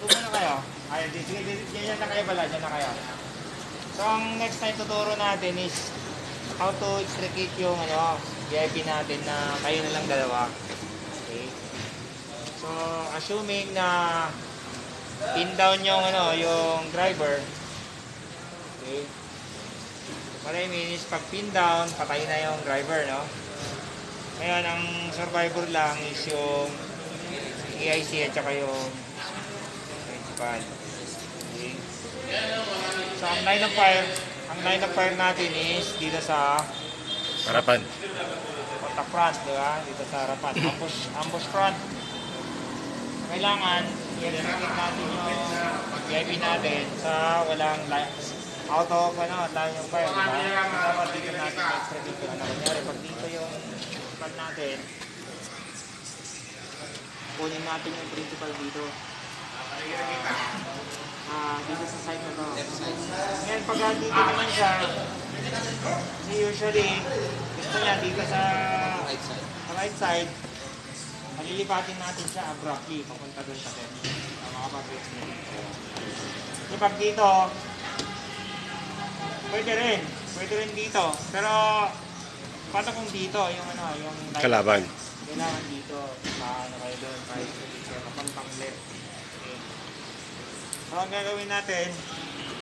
Tumo na kayo. Ay, diyan na kayo pala, diyan na kayo. So, ang next na ituturo natin is how to extricate yung VIP natin na kayo na lang dalawa. Okay. So, assuming na pin down yung yung driver. Okay. What I mean is pag pin down, patay na yung driver, no? Ngayon, ang survivor lang is yung EIC at saka yung principal. Okay. So, ang line of fire natin is dito sa Harapan. contact front, di ba? Dito sa harapan. Ambush front. Kailangan i-execute natin yung VIP natin sa walang out of line of fire, di ba? Dapat dito natin i-execute yung kunyari, pag dito yung principal natin, kunin natin yung principal dito. Dito sa side na to. Ngayon, pag dito naman siya, kasi usually, gusto niya dito sa right side, malilipatin natin siya abruptly, papunta doon sa atin. Makapag-explain. Kasi pag dito, pwede rin dito. Pero, paano kung dito, yung yung Kalaban. kailangan dito, kayo doon, kahit dito, papuntang left. Okay. So, ang gagawin natin,